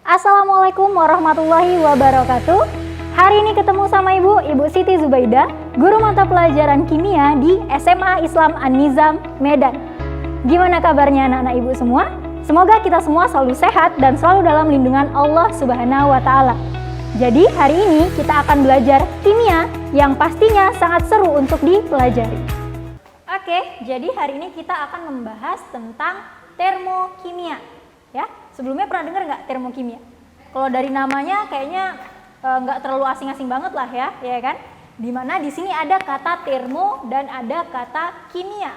Assalamualaikum warahmatullahi wabarakatuh. Hari ini ketemu sama Ibu Siti Zubaidah, guru mata pelajaran kimia di SMA Islam An-Nizam, Medan. Gimana kabarnya anak-anak Ibu semua? Semoga kita semua selalu sehat dan selalu dalam lindungan Allah Subhanahu wa Ta'ala. Jadi hari ini kita akan belajar kimia yang pastinya sangat seru untuk dipelajari. Oke, jadi hari ini kita akan membahas tentang termokimia. Ya, sebelumnya pernah dengar nggak termokimia? Kalau dari namanya kayaknya nggak terlalu asing-asing banget lah ya kan? Dimana di sini ada kata termo dan ada kata kimia.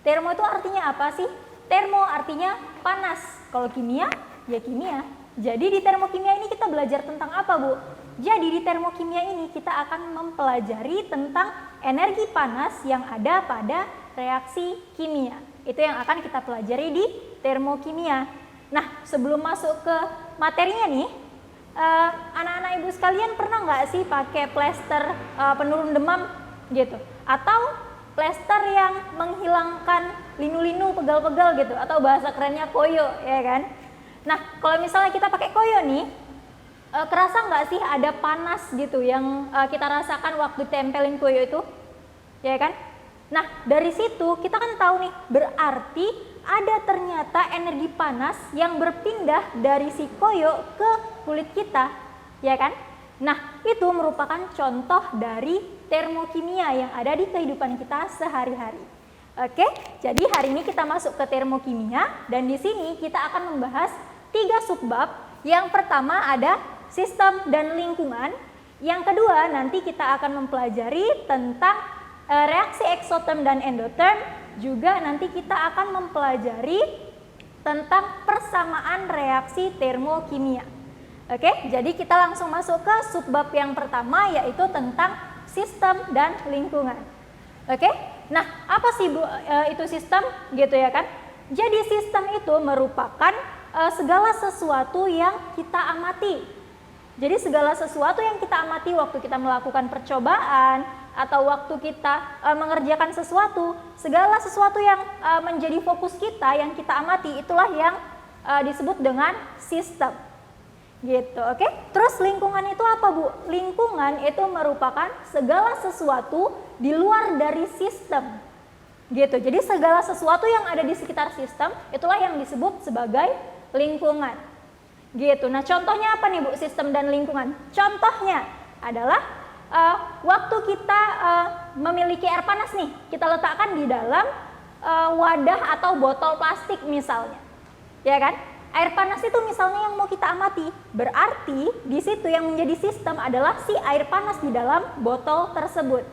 Termo itu artinya apa sih? Termo artinya panas. Kalau kimia, ya kimia. Jadi di termokimia ini kita belajar tentang apa, Bu? Jadi di termokimia ini kita akan mempelajari tentang energi panas yang ada pada reaksi kimia. Itu yang akan kita pelajari di termokimia. Nah, sebelum masuk ke materinya nih, anak-anak Ibu sekalian pernah nggak sih pakai plester penurun demam gitu? Atau plester yang menghilangkan linu-linu, pegal-pegal gitu? Atau bahasa kerennya koyo, ya kan? Nah, kalau misalnya kita pakai koyo nih, kerasa nggak sih ada panas gitu yang kita rasakan waktu tempelin koyo itu? Ya kan? Nah, dari situ kita kan tahu nih, berarti ada ternyata energi panas yang berpindah dari si koyo ke kulit kita, ya kan? Nah, itu merupakan contoh dari termokimia yang ada di kehidupan kita sehari-hari. Oke, jadi hari ini kita masuk ke termokimia dan di sini kita akan membahas 3 subbab. Yang pertama ada sistem dan lingkungan. Yang kedua nanti kita akan mempelajari tentang reaksi eksoterm dan endoterm. Juga nanti kita akan mempelajari tentang persamaan reaksi termokimia. Oke, jadi kita langsung masuk ke subbab yang pertama, yaitu tentang sistem dan lingkungan. Oke, nah apa sih Bu itu sistem gitu ya kan? Jadi sistem itu merupakan segala sesuatu yang kita amati. Jadi segala sesuatu yang kita amati waktu kita melakukan percobaan atau waktu kita mengerjakan sesuatu, segala sesuatu yang menjadi fokus kita yang kita amati, itulah yang disebut dengan sistem. Gitu, oke? Terus lingkungan itu apa, Bu? Lingkungan itu merupakan segala sesuatu di luar dari sistem. Gitu. Jadi segala sesuatu yang ada di sekitar sistem, itulah yang disebut sebagai lingkungan. Gitu. Nah, contohnya apa nih, Bu, sistem dan lingkungan? Contohnya adalah waktu kita memiliki air panas nih, kita letakkan di dalam wadah atau botol plastik misalnya, ya kan? Air panas itu misalnya yang mau kita amati, berarti di situ yang menjadi sistem adalah si air panas di dalam botol tersebut.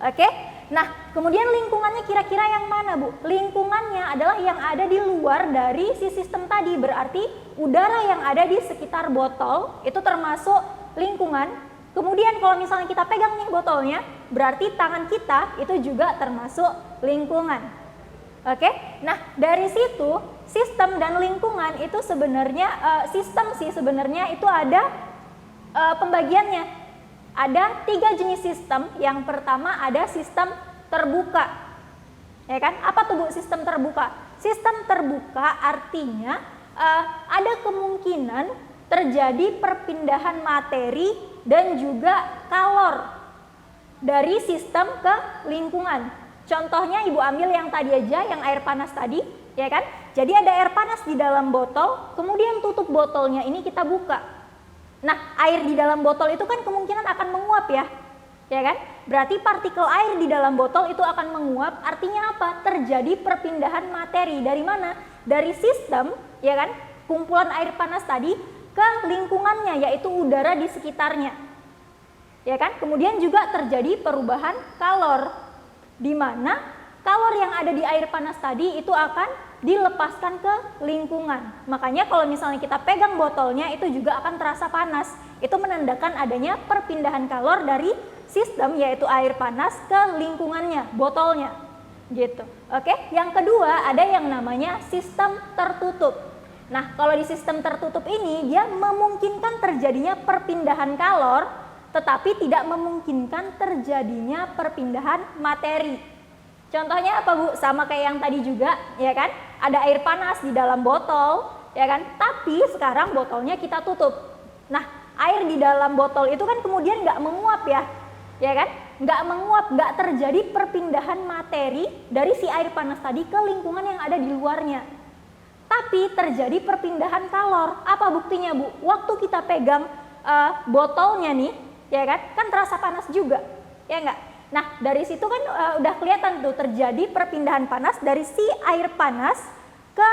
Oke? Nah, kemudian lingkungannya kira-kira yang mana, Bu? Lingkungannya adalah yang ada di luar dari si sistem tadi, berarti udara yang ada di sekitar botol itu termasuk lingkungan. Kemudian kalau misalnya kita pegang nih botolnya, berarti tangan kita itu juga termasuk lingkungan. Oke? Nah, dari situ sistem dan lingkungan itu sebenarnya sistem sih sebenarnya itu ada pembagiannya. Ada 3 jenis sistem. Yang pertama ada sistem terbuka. Ya kan? Apa tuh, Bu, sistem terbuka? Sistem terbuka artinya ada kemungkinan terjadi perpindahan materi dan juga kalor dari sistem ke lingkungan. Contohnya Ibu ambil yang tadi aja, yang air panas tadi, ya kan? Jadi ada air panas di dalam botol, kemudian tutup botolnya ini kita buka. Nah, air di dalam botol itu kan kemungkinan akan menguap ya kan? Berarti partikel air di dalam botol itu akan menguap, artinya apa? Terjadi perpindahan materi dari mana? Dari sistem, ya kan? Kumpulan air panas tadi ke lingkungannya, yaitu udara di sekitarnya, ya kan? Kemudian juga terjadi perubahan kalor, di mana kalor yang ada di air panas tadi itu akan dilepaskan ke lingkungan. Makanya kalau misalnya kita pegang botolnya itu juga akan terasa panas. Itu menandakan adanya perpindahan kalor dari sistem, yaitu air panas, ke lingkungannya, botolnya, gitu. Oke? Yang kedua ada yang namanya sistem tertutup. Nah, kalau di sistem tertutup ini dia memungkinkan terjadinya perpindahan kalor, tetapi tidak memungkinkan terjadinya perpindahan materi. Contohnya apa, Bu? Sama kayak yang tadi juga, ya kan? Ada air panas di dalam botol, ya kan? Tapi sekarang botolnya kita tutup. Nah, air di dalam botol itu kan kemudian nggak menguap ya kan? Nggak menguap, nggak terjadi perpindahan materi dari si air panas tadi ke lingkungan yang ada di luarnya. Tapi terjadi perpindahan kalor. Apa buktinya, Bu? Waktu kita pegang botolnya nih, ya kan terasa panas juga, ya nggak? Nah, dari situ kan udah kelihatan tuh terjadi perpindahan panas dari si air panas ke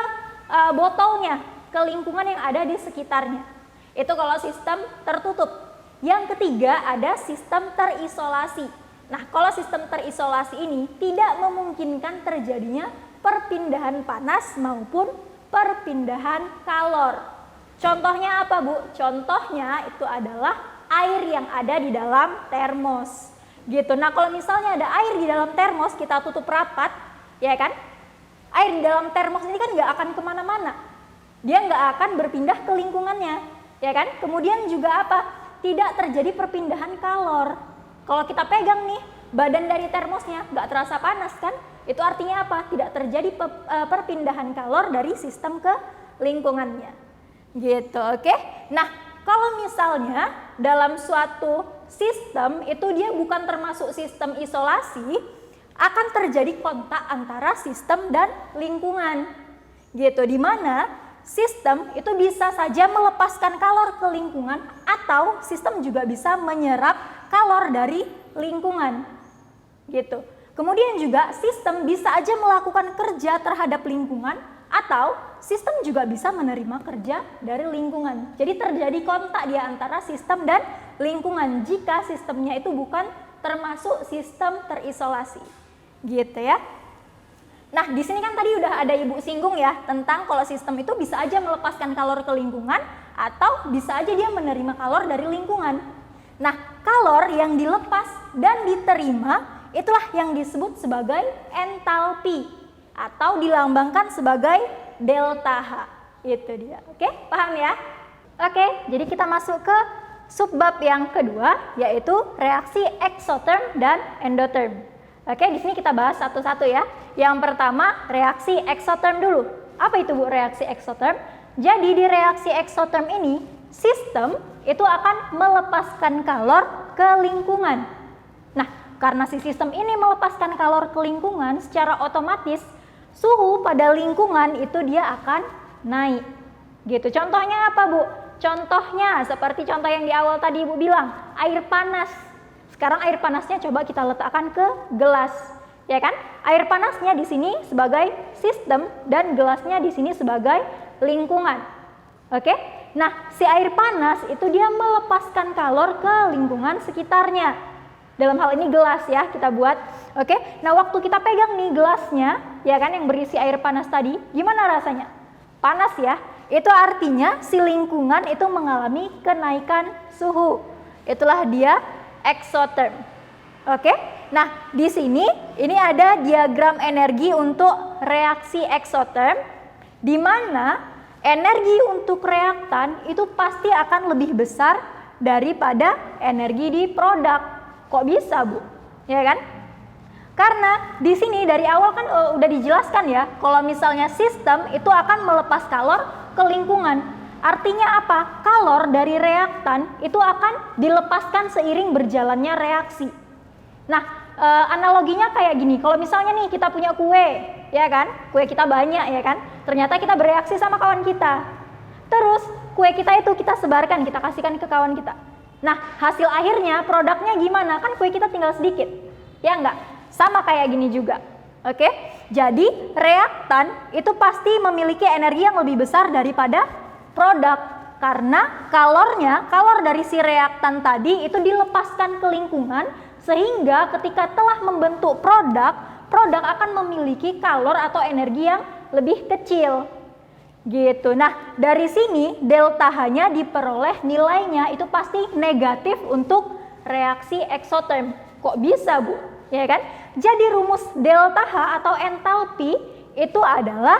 botolnya, ke lingkungan yang ada di sekitarnya. Itu kalau sistem tertutup. Yang ketiga ada sistem terisolasi. Nah, kalau sistem terisolasi ini tidak memungkinkan terjadinya perpindahan panas maupun perpindahan kalor. Contohnya apa, Bu? Contohnya itu adalah air yang ada di dalam termos. Gitu. Nah, kalau misalnya ada air di dalam termos, kita tutup rapat, ya kan? Air di dalam termos ini kan nggak akan kemana-mana. Dia nggak akan berpindah ke lingkungannya, ya kan? Kemudian juga apa? Tidak terjadi perpindahan kalor. Kalau kita pegang nih, badan dari termosnya nggak terasa panas kan? Itu artinya apa? Tidak terjadi perpindahan kalor dari sistem ke lingkungannya. Gitu, oke? Nah, kalau misalnya dalam suatu sistem itu dia bukan termasuk sistem isolasi, akan terjadi kontak antara sistem dan lingkungan. Gitu, di mana sistem itu bisa saja melepaskan kalor ke lingkungan atau sistem juga bisa menyerap kalor dari lingkungan. Gitu. Kemudian juga sistem bisa aja melakukan kerja terhadap lingkungan atau sistem juga bisa menerima kerja dari lingkungan. Jadi terjadi kontak di antara sistem dan lingkungan jika sistemnya itu bukan termasuk sistem terisolasi. Gitu ya. Nah, di sini kan tadi udah ada Ibu singgung ya tentang kalau sistem itu bisa aja melepaskan kalor ke lingkungan atau bisa aja dia menerima kalor dari lingkungan. Nah, kalor yang dilepas dan diterima itulah yang disebut sebagai entalpi atau dilambangkan sebagai delta H. Itu dia. Oke, paham ya? Oke, jadi kita masuk ke subbab yang kedua yaitu reaksi eksoterm dan endotherm. Oke, di sini kita bahas satu-satu ya. Yang pertama, reaksi eksoterm dulu. Apa itu, Bu, reaksi eksoterm? Jadi di reaksi eksoterm ini, sistem itu akan melepaskan kalor ke lingkungan. Nah, karena si sistem ini melepaskan kalor ke lingkungan, secara otomatis suhu pada lingkungan itu dia akan naik. Gitu. Contohnya apa, Bu? Contohnya seperti contoh yang di awal tadi Ibu bilang, air panas. Sekarang air panasnya coba kita letakkan ke gelas, ya kan? Air panasnya di sini sebagai sistem dan gelasnya di sini sebagai lingkungan. Oke? Nah, si air panas itu dia melepaskan kalor ke lingkungan sekitarnya. Dalam hal ini gelas ya kita buat. Oke? Nah, waktu kita pegang nih gelasnya, ya kan yang berisi air panas tadi, gimana rasanya? Panas ya. Itu artinya si lingkungan itu mengalami kenaikan suhu. Itulah dia eksoterm. Oke? Nah, di sini ini ada diagram energi untuk reaksi eksoterm di mana energi untuk reaktan itu pasti akan lebih besar daripada energi di produk. Kok bisa, Bu? Ya kan? Karena di sini dari awal kan udah dijelaskan ya, kalau misalnya sistem itu akan melepas kalor ke lingkungan. Artinya apa? Kalor dari reaktan itu akan dilepaskan seiring berjalannya reaksi. Nah, analoginya kayak gini. Kalau misalnya nih kita punya kue, ya kan? Kue kita banyak, ya kan? Ternyata kita bereaksi sama kawan kita. Terus kue kita itu kita sebarkan, kita kasihkan ke kawan kita. Nah, hasil akhirnya produknya gimana? Kan kue kita tinggal sedikit. Ya enggak? Sama kayak gini juga. Oke? Jadi, reaktan itu pasti memiliki energi yang lebih besar daripada produk karena kalor dari si reaktan tadi itu dilepaskan ke lingkungan sehingga ketika telah membentuk produk akan memiliki kalor atau energi yang lebih kecil. Gitu. Nah, dari sini delta H-nya diperoleh nilainya itu pasti negatif untuk reaksi eksoterm. Kok bisa, Bu? Ya kan? Jadi rumus delta H atau entalpi itu adalah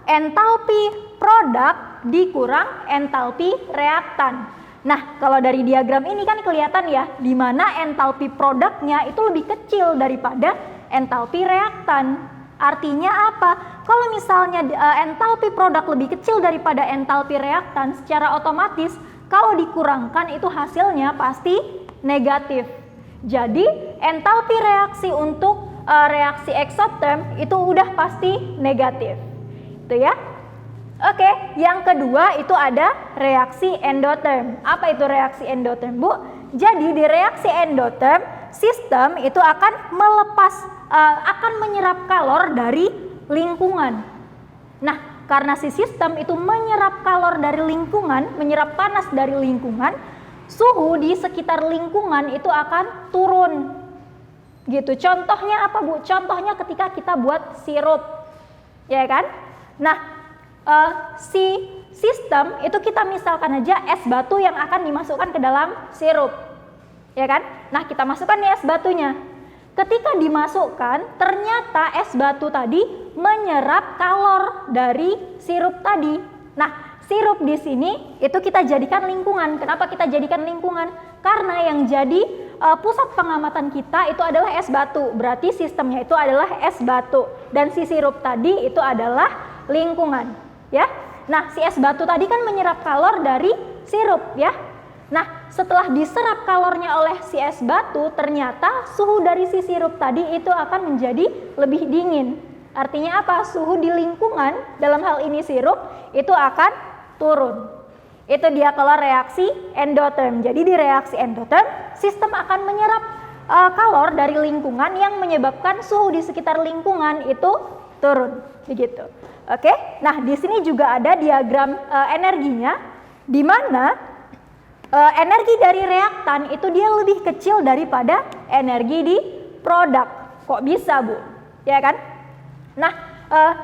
entalpi produk dikurang entalpi reaktan. Nah, kalau dari diagram ini kan kelihatan ya, di mana entalpi produknya itu lebih kecil daripada entalpi reaktan. Artinya apa? Kalau misalnya entalpi produk lebih kecil daripada entalpi reaktan, secara otomatis kalau dikurangkan itu hasilnya pasti negatif. Jadi entalpi reaksi untuk reaksi eksoterm itu udah pasti negatif. Itu ya. Oke, yang kedua itu ada reaksi endoterm. Apa itu reaksi endoterm, Bu? Jadi di reaksi endoterm, sistem itu akan akan menyerap kalor dari lingkungan. Nah, karena si sistem itu menyerap kalor dari lingkungan, menyerap panas dari lingkungan, suhu di sekitar lingkungan itu akan turun. Gitu. Contohnya apa, Bu? Contohnya ketika kita buat sirup. Ya kan? Nah, si sistem itu kita misalkan aja es batu yang akan dimasukkan ke dalam sirup, ya kan? Nah, kita masukkan nih es batunya. Ketika dimasukkan, ternyata es batu tadi menyerap kalor dari sirup tadi. Nah, sirup di sini itu kita jadikan lingkungan. Kenapa kita jadikan lingkungan? Karena yang jadi pusat pengamatan kita itu adalah es batu. Berarti sistemnya itu adalah es batu dan si sirup tadi itu adalah lingkungan. Ya, nah si es batu tadi kan menyerap kalor dari sirup ya. Nah setelah diserap kalornya oleh si es batu, ternyata suhu dari si sirup tadi itu akan menjadi lebih dingin. Artinya apa? Suhu di lingkungan, dalam hal ini sirup, itu akan turun. Itu dia kalau reaksi endoterm. Jadi di reaksi endoterm, sistem akan menyerap kalor dari lingkungan yang menyebabkan suhu di sekitar lingkungan itu turun. Begitu. Oke, nah di sini juga ada diagram energinya, di mana energi dari reaktan itu dia lebih kecil daripada energi di produk. Kok bisa, Bu? Ya kan? Nah,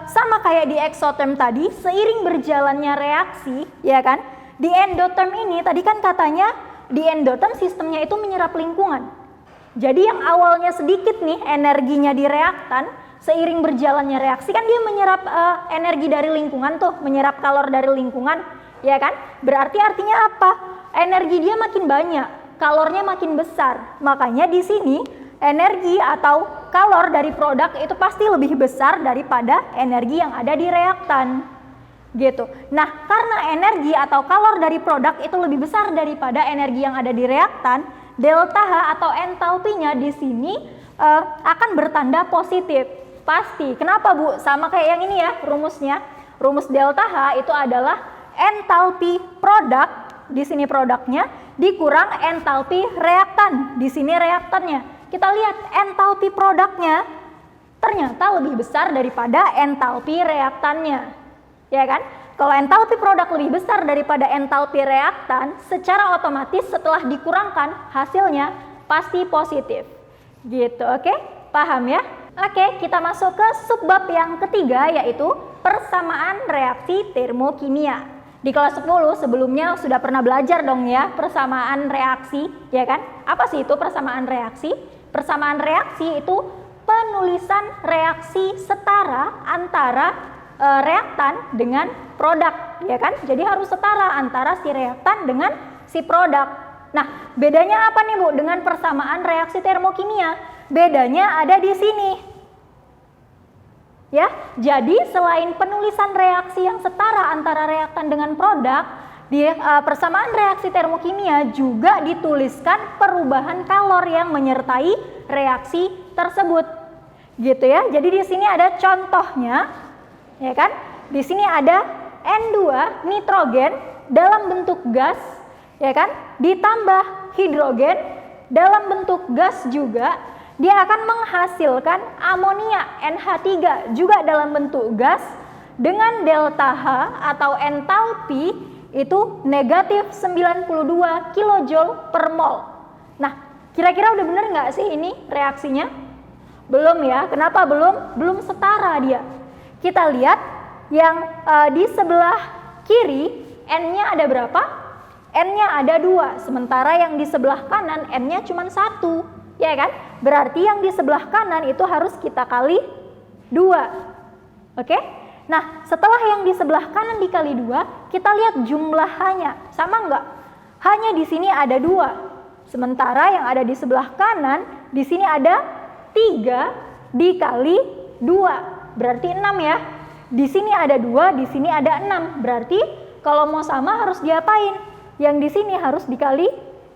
sama kayak di eksoterm tadi, seiring berjalannya reaksi, ya kan? Di endoterm ini tadi kan katanya di endoterm sistemnya itu menyerap lingkungan. Jadi yang awalnya sedikit nih energinya di reaktan, seiring berjalannya reaksi kan dia menyerap energi dari lingkungan tuh, menyerap kalor dari lingkungan, ya kan? Berarti artinya apa? Energi dia makin banyak, kalornya makin besar. Makanya di sini energi atau kalor dari produk itu pasti lebih besar daripada energi yang ada di reaktan. Gitu. Nah, karena energi atau kalor dari produk itu lebih besar daripada energi yang ada di reaktan, delta H atau entalpinya di sini akan bertanda positif. Pasti. Kenapa, Bu? Sama kayak yang ini ya rumusnya. Rumus delta H itu adalah entalpi produk, di sini produknya, dikurang entalpi reaktan, di sini reaktannya. Kita lihat entalpi produknya ternyata lebih besar daripada entalpi reaktannya. Ya kan? Kalau entalpi produk lebih besar daripada entalpi reaktan, secara otomatis setelah dikurangkan hasilnya pasti positif. Gitu, oke? Paham ya? Oke, kita masuk ke subbab yang ketiga, yaitu persamaan reaksi termokimia. Di kelas 10 sebelumnya sudah pernah belajar dong ya persamaan reaksi, ya kan? Apa sih itu persamaan reaksi? Persamaan reaksi itu penulisan reaksi setara antara reaktan dengan produk, ya kan? Jadi harus setara antara si reaktan dengan si produk. Nah, bedanya apa nih, Bu, dengan persamaan reaksi termokimia? Bedanya ada di sini. Ya, jadi selain penulisan reaksi yang setara antara reaktan dengan produk, di persamaan reaksi termokimia juga dituliskan perubahan kalor yang menyertai reaksi tersebut. Gitu ya. Jadi di sini ada contohnya, ya kan? Di sini ada N2 nitrogen dalam bentuk gas, ya kan? Ditambah hidrogen dalam bentuk gas juga. Dia akan menghasilkan amonia NH3 juga dalam bentuk gas dengan delta H atau entalpi itu negatif 92 kJ per mol. Nah, kira-kira udah bener nggak sih ini reaksinya? Belum ya. Kenapa belum? Belum setara dia. Kita lihat yang di sebelah kiri N-nya ada berapa? N-nya ada 2, sementara yang di sebelah kanan N-nya cuma 1. Ya kan? Berarti yang di sebelah kanan itu harus kita kali 2. Oke? Nah, setelah yang di sebelah kanan dikali 2, kita lihat jumlah H-nya. Sama enggak? H-nya di sini ada 2. Sementara yang ada di sebelah kanan, di sini ada 3 dikali 2. Berarti 6 ya. di sini ada 2, di sini ada 6. Berarti kalau mau sama harus diapain? Yang di sini harus dikali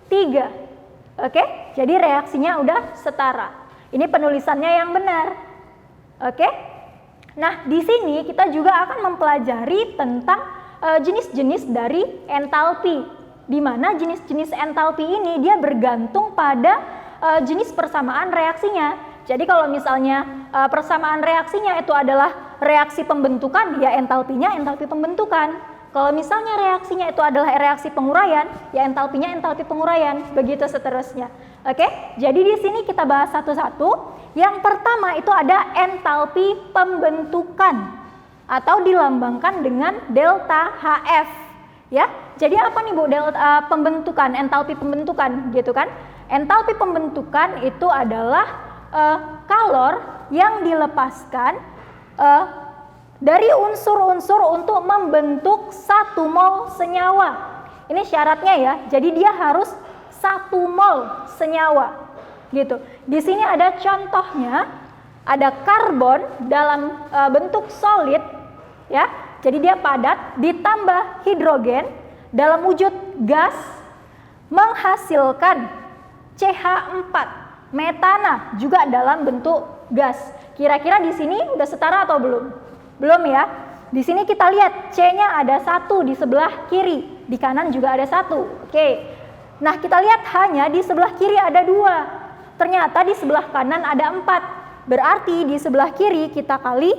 3. Oke, jadi reaksinya udah setara. Ini penulisannya yang benar. Oke. Nah, di sini kita juga akan mempelajari tentang jenis-jenis dari entalpi. Di mana jenis-jenis entalpi ini dia bergantung pada jenis persamaan reaksinya. Jadi kalau misalnya persamaan reaksinya itu adalah reaksi pembentukan, ya entalpinya entalpi pembentukan. Kalau misalnya reaksinya itu adalah reaksi penguraian, ya entalpinya entalpi penguraian, begitu seterusnya. Oke, jadi di sini kita bahas satu-satu. Yang pertama itu ada entalpi pembentukan atau dilambangkan dengan delta HF. Ya, jadi apa nih Bu pembentukan, entalpi pembentukan gitu kan? Entalpi pembentukan itu adalah kalor yang dilepaskan dari unsur-unsur untuk membentuk 1 mol senyawa. Ini syaratnya ya, jadi dia harus 1 mol senyawa. Gitu. Di sini ada contohnya, ada karbon dalam bentuk solid, ya. Jadi dia padat ditambah hidrogen dalam wujud gas menghasilkan CH4, metana juga dalam bentuk gas. Kira-kira di sini udah setara atau belum? Belum ya. Di sini kita lihat C-nya ada 1 di sebelah kiri, di kanan juga ada 1. Oke. Nah, kita lihat hanya di sebelah kiri ada 2. Ternyata di sebelah kanan ada 4. Berarti di sebelah kiri kita kali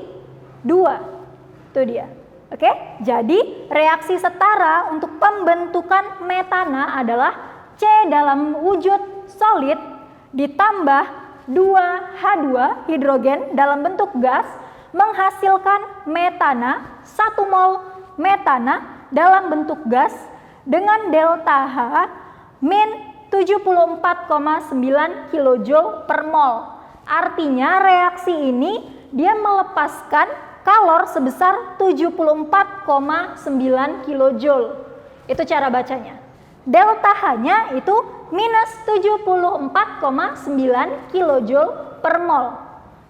2. Itu dia. Oke? Jadi reaksi setara untuk pembentukan metana adalah C dalam wujud solid ditambah 2H2 hidrogen dalam bentuk gas menghasilkan metana, 1 mol metana dalam bentuk gas dengan delta H min 74,9 kJ per mol. Artinya reaksi ini dia melepaskan kalor sebesar 74,9 kJ. Itu cara bacanya. Delta H-nya itu minus 74,9 kJ per mol.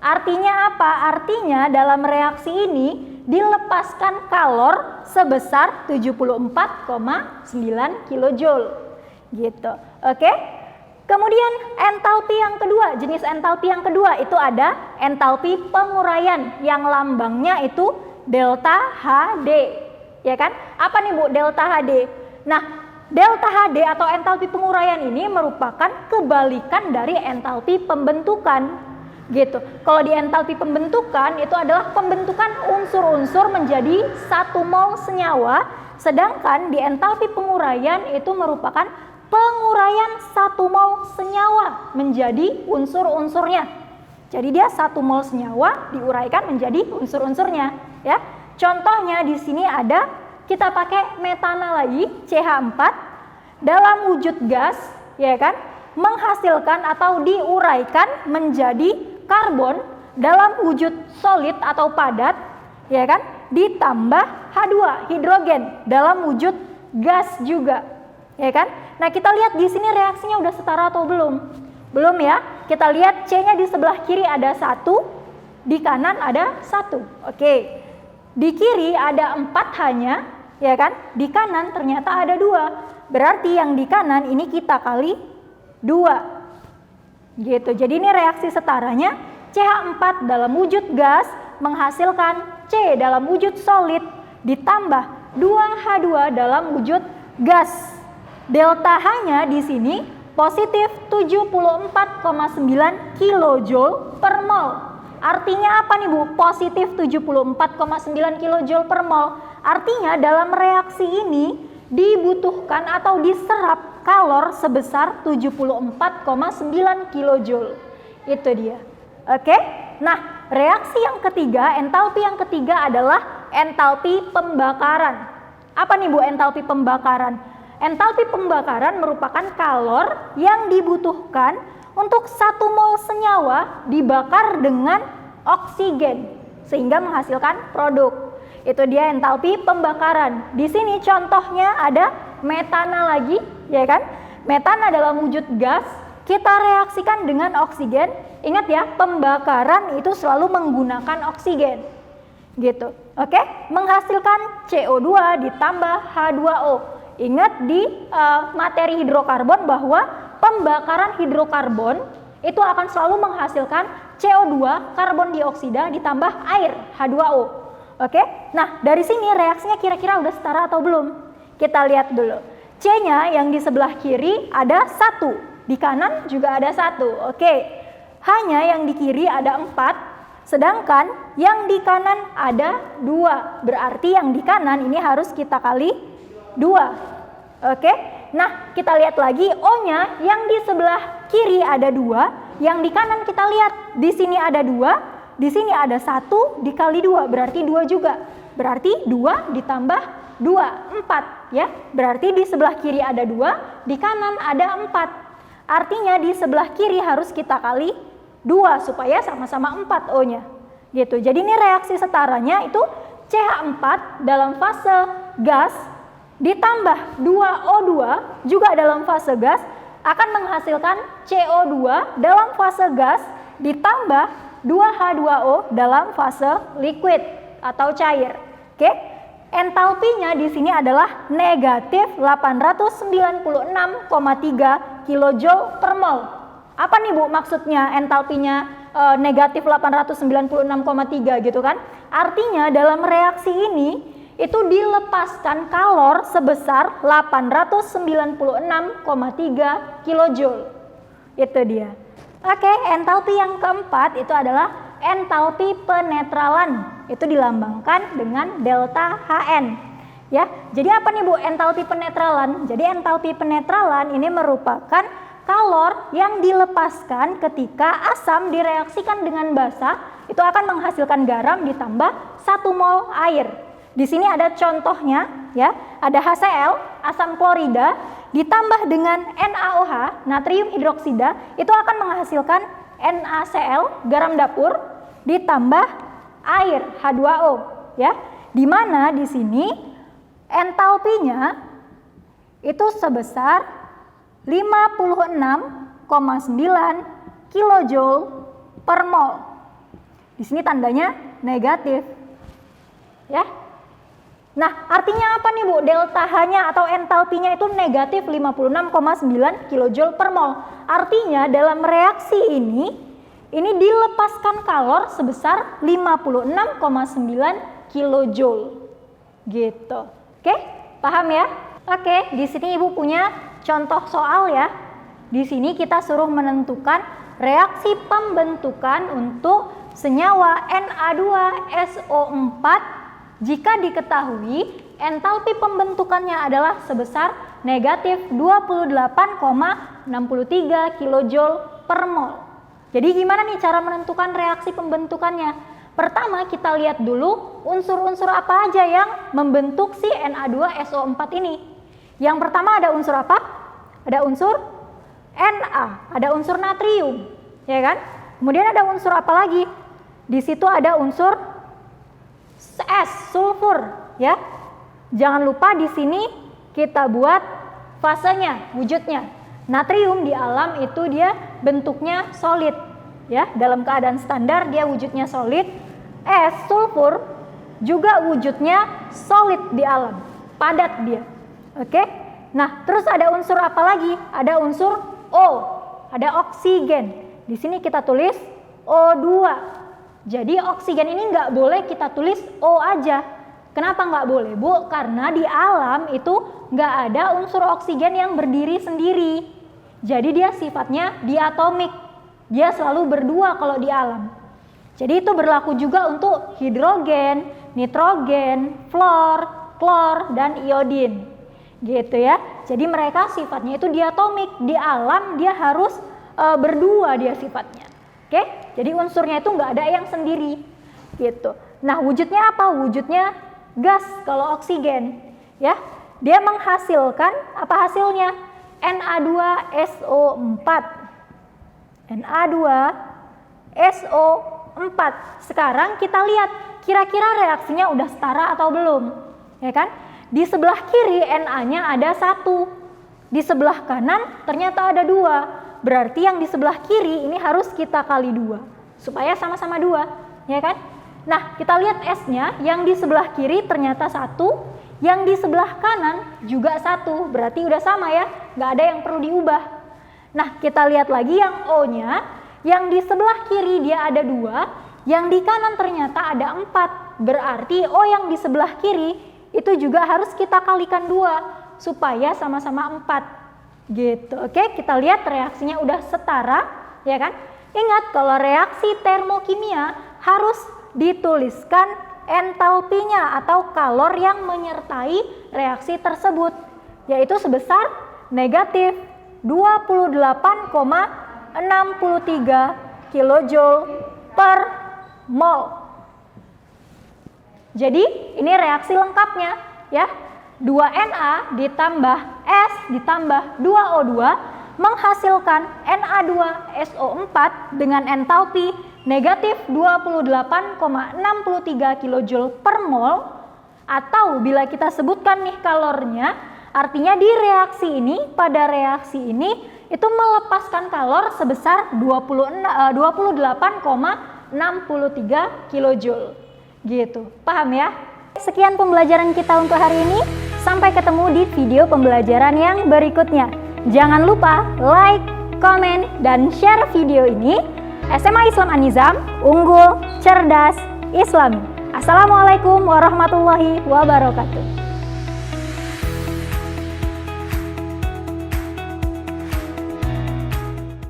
Artinya apa? Artinya dalam reaksi ini dilepaskan kalor sebesar 74,9 kJ. Gitu. Oke? Kemudian entalpi yang kedua, jenis entalpi yang kedua itu ada entalpi penguraian yang lambangnya itu delta HD. Ya kan? Apa nih Bu delta HD? Nah, delta HD atau entalpi penguraian ini merupakan kebalikan dari entalpi pembentukan. Gitu. Kalau di entalpi pembentukan itu adalah pembentukan unsur-unsur menjadi 1 mol senyawa, sedangkan di entalpi penguraian itu merupakan penguraian 1 mol senyawa menjadi unsur-unsurnya. Jadi dia 1 mol senyawa diuraikan menjadi unsur-unsurnya, ya. Contohnya di sini ada, kita pakai metana lagi, CH4 dalam wujud gas, ya kan, menghasilkan atau diuraikan menjadi karbon dalam wujud solid atau padat, ya kan, ditambah H2 hidrogen dalam wujud gas juga, ya kan. Nah, kita lihat di sini reaksinya udah setara atau belum? Belum ya. Kita lihat C-nya di sebelah kiri ada 1, di kanan ada 1. Oke. Di kiri ada 4 hanya, ya kan? Di kanan ternyata ada 2. Berarti yang di kanan ini kita kali 2. Gitu. Jadi ini reaksi setaranya CH4 dalam wujud gas menghasilkan C dalam wujud solid ditambah 2H2 dalam wujud gas. Delta H-nya di sini positif 74,9 kJ per mol. Artinya apa nih Bu? Positif 74,9 kJ per mol. Artinya dalam reaksi ini dibutuhkan atau diserap kalor sebesar 74,9 kJ. Itu dia. Oke? Nah, reaksi yang ketiga, entalpi yang ketiga adalah entalpi pembakaran. Apa nih Bu entalpi pembakaran? Entalpi pembakaran merupakan kalor yang dibutuhkan untuk 1 mol senyawa dibakar dengan oksigen sehingga menghasilkan produk. Itu dia entalpi pembakaran. Di sini contohnya ada metana lagi, ya kan? Metana dalam wujud gas kita reaksikan dengan oksigen. Ingat ya, pembakaran itu selalu menggunakan oksigen. gitu. Oke, menghasilkan CO2 ditambah H2O. Ingat di materi hidrokarbon bahwa pembakaran hidrokarbon itu akan selalu menghasilkan CO2, karbon dioksida ditambah air, H2O. Oke, nah dari sini reaksinya kira-kira udah setara atau belum? Kita lihat dulu. C-nya yang di sebelah kiri ada 1, di kanan juga ada 1. Oke, hanya yang di kiri ada 4, sedangkan yang di kanan ada 2. Berarti yang di kanan ini harus kita kali 2. Oke, nah kita lihat lagi O-nya yang di sebelah kiri ada 2, yang di kanan kita lihat di sini ada 2, di sini ada 1 dikali 2, berarti 2 juga. Berarti 2 ditambah 2, 4 ya. Berarti di sebelah kiri ada 2, di kanan ada 4. Artinya di sebelah kiri harus kita kali 2 supaya sama-sama 4 O-nya. Gitu. Jadi ini reaksi setaranya itu CH4 dalam fase gas ditambah 2O2 juga dalam fase gas akan menghasilkan CO2 dalam fase gas ditambah 2H2O dalam fase liquid atau cair. Oke, entalpinya di sini adalah negatif 896,3 kilojoule per mol. Apa nih Bu maksudnya entalpinya negatif 896,3 gitu kan? Artinya dalam reaksi ini itu dilepaskan kalor sebesar 896,3 kilojoule. Itu dia. Oke, entalpi yang keempat itu adalah entalpi penetralan. Itu dilambangkan dengan delta Hn. Ya, jadi apa nih Bu entalpi penetralan? Jadi entalpi penetralan ini merupakan kalor yang dilepaskan ketika asam direaksikan dengan basa, itu akan menghasilkan garam ditambah 1 mol air. Di sini ada contohnya ya, ada HCl, asam klorida ditambah dengan NaOH, natrium hidroksida, itu akan menghasilkan NaCl, garam dapur ditambah air, H2O ya. Di mana di sini entalpinya itu sebesar 56,9 kilojoule per mol. Di sini tandanya negatif. Ya. Nah, artinya apa nih Bu? Delta H-nya atau entalpinya itu negatif 56,9 kilojoule per mol. Artinya dalam reaksi ini dilepaskan kalor sebesar 56,9 kilojoule. Gitu. Oke, paham ya? Oke, di sini Ibu punya contoh soal ya. Di sini kita suruh menentukan reaksi pembentukan untuk senyawa Na2SO4 jika diketahui entalpi pembentukannya adalah sebesar negatif 28,63 kilojoule per mol. Jadi gimana nih cara menentukan reaksi pembentukannya? Pertama kita lihat dulu unsur-unsur apa aja yang membentuk si Na2SO4 ini. Yang pertama ada unsur apa? Ada unsur Na, ada unsur natrium, ya kan? Kemudian ada unsur apa lagi? Di situ ada unsur S, sulfur, ya. Jangan lupa di sini kita buat fasenya, wujudnya. Natrium di alam itu dia bentuknya solid, ya. Dalam keadaan standar dia wujudnya solid. S, sulfur juga wujudnya solid di alam, padat dia. Oke. Nah, terus ada unsur apa lagi? Ada unsur O, ada oksigen. Di sini kita tulis O2. Jadi oksigen ini nggak boleh kita tulis O aja. Kenapa nggak boleh Bu? Karena di alam itu nggak ada unsur oksigen yang berdiri sendiri. Jadi dia sifatnya diatomik. Dia selalu berdua kalau di alam. Jadi itu berlaku juga untuk hidrogen, nitrogen, fluor, klor, dan iodin. Gitu ya. Jadi mereka sifatnya itu diatomik. Di alam dia harus berdua dia sifatnya. Oke, jadi unsurnya itu nggak ada yang sendiri, gitu. Nah, wujudnya apa? Wujudnya gas kalau oksigen, ya. Dia menghasilkan apa hasilnya? Na2SO4. Na2SO4. Sekarang kita lihat kira-kira reaksinya udah setara atau belum, ya kan? Di sebelah kiri Na-nya ada 1, di sebelah kanan ternyata ada 2. Berarti yang di sebelah kiri ini harus kita kali 2 supaya sama-sama 2, ya kan? Nah, kita lihat S-nya, yang di sebelah kiri ternyata 1, yang di sebelah kanan juga 1, berarti udah sama ya, nggak ada yang perlu diubah. Nah, kita lihat lagi yang O-nya, yang di sebelah kiri dia ada 2, yang di kanan ternyata ada 4, berarti O yang di sebelah kiri itu juga harus kita kalikan 2, supaya sama-sama 4, gitu. Oke, kita lihat reaksinya udah setara, ya kan? Ingat, kalau reaksi termokimia harus dituliskan entalpinya atau kalor yang menyertai reaksi tersebut, yaitu sebesar negatif 28,63 kilojoule per mol. Jadi ini reaksi lengkapnya ya. 2Na ditambah S ditambah 2O2 menghasilkan Na2SO4 dengan entalpi negatif 28,63 kilojoule per mol, atau bila kita sebutkan nih kalornya, artinya di reaksi ini, pada reaksi ini itu melepaskan kalor sebesar 28,63 kilojoule. Gitu, paham ya? Sekian pembelajaran kita untuk hari ini, sampai ketemu di video pembelajaran yang berikutnya. Jangan lupa like, komen, dan share video ini. SMA Islam An-Nizam, unggul, cerdas, Islami. Assalamualaikum warahmatullahi wabarakatuh.